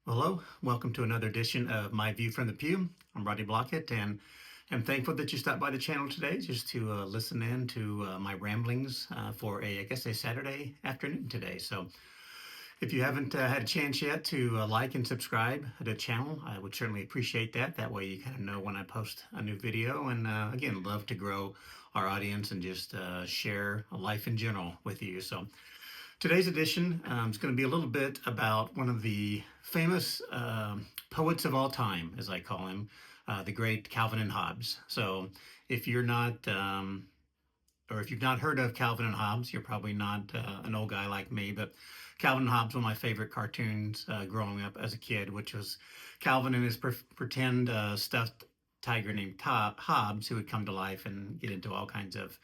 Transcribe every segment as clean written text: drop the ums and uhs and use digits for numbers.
Hello, welcome to another edition of My View from the Pew. I'm Rodney Blockett, and I'm thankful that you stopped by the channel today just to listen in to my ramblings for a Saturday afternoon today. So if you haven't had a chance yet to like and subscribe to the channel, I would certainly appreciate that. That way you kind of know when I post a new video. And again, love to grow our audience and just share life in general with you. So today's edition is going to be a little bit about one of the famous poets of all time, as I call him, the great Calvin Hobbes. So if you're not, or if you've not heard of Calvin Hobbes, you're probably not an old guy like me, but Calvin Hobbes, one of my favorite cartoons growing up as a kid, which was Calvin and his pretend stuffed tiger named Hobbes, who would come to life and get into all kinds of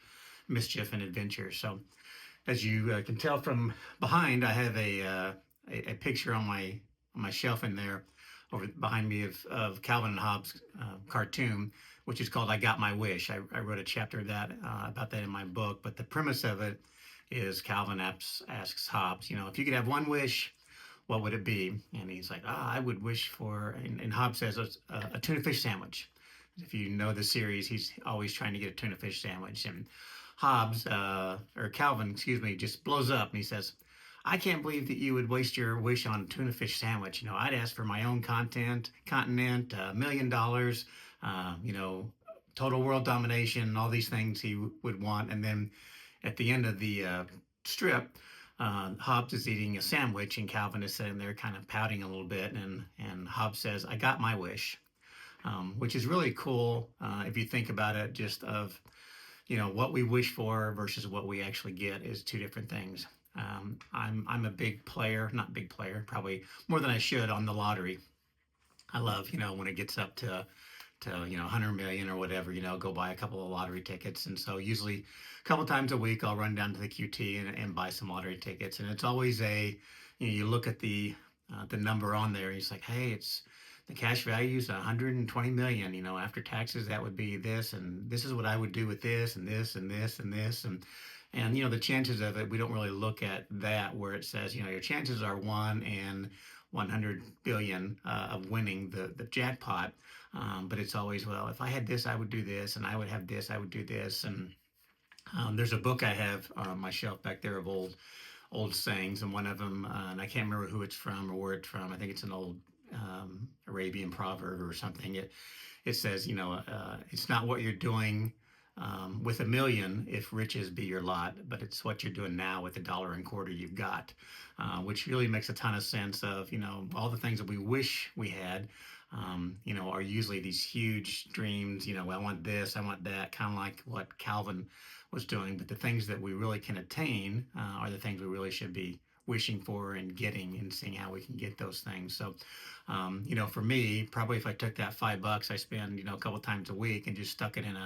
mischief and adventure. So as you can tell from behind, I have a picture on my shelf in there over behind me of Calvin and Hobbes cartoon, which is called "I Got My Wish." I wrote a chapter of that about that in my book, but the premise of it is Calvin asks Hobbes, if you could have one wish, what would it be? And he's like, I would wish for, and Hobbes says a tuna fish sandwich. If you know the series, he's always trying to get a tuna fish sandwich, and Hobbes, or Calvin, excuse me, just blows up and he says, I can't believe that you would waste your wish on a tuna fish sandwich. I'd ask for my own continent, $1 million, total world domination, all these things he would want. And then at the end of the strip, Hobbes is eating a sandwich and Calvin is sitting there kind of pouting a little bit. And Hobbes says, I got my wish, which is really cool if you think about it, just of what we wish for versus what we actually get is two different things. I'm a big player, not big player, probably more than I should on the lottery. I love, when it gets up to 100 million or whatever, go buy a couple of lottery tickets. And so usually a couple times a week, I'll run down to the QT and buy some lottery tickets. And it's always you look at the number on there, and it's like, hey, the cash value is 120 million, after taxes, that would be this, and this is what I would do with this and this and this and this. And the chances of it, we don't really look at that where it says, your chances are 1 in 100 billion of winning the jackpot. But it's always, well, if I had this, I would do this, and I would have this, I would do this. And there's a book I have on my shelf back there of old sayings, and one of them, and I can't remember who it's from or where it's from. I think it's an old Arabian proverb or something. It says, it's not what you're doing with a million if riches be your lot, but it's what you're doing now with the $1 and quarter you've got, which really makes a ton of sense of, all the things that we wish we had, are usually these huge dreams, I want this, I want that, kind of like what Calvin was doing. But the things that we really can attain are the things we really should be wishing for and getting, and seeing how we can get those things. So, for me, probably if I took that $5 I spend, a couple times a week and just stuck it in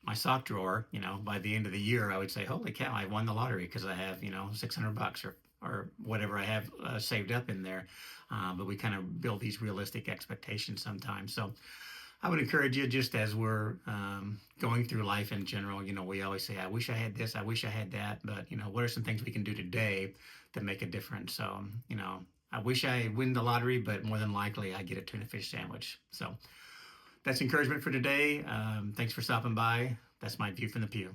my sock drawer, by the end of the year, I would say, holy cow, I won the lottery because I have, $600 or whatever I have saved up in there. But we kind of build these realistic expectations sometimes. So I would encourage you, just as we're going through life in general, we always say, I wish I had this, I wish I had that. But, what are some things we can do today that make a difference? So, I wish I win the lottery, but more than likely I get a tuna fish sandwich. So that's encouragement for today. Thanks for stopping by. That's my view from the pew.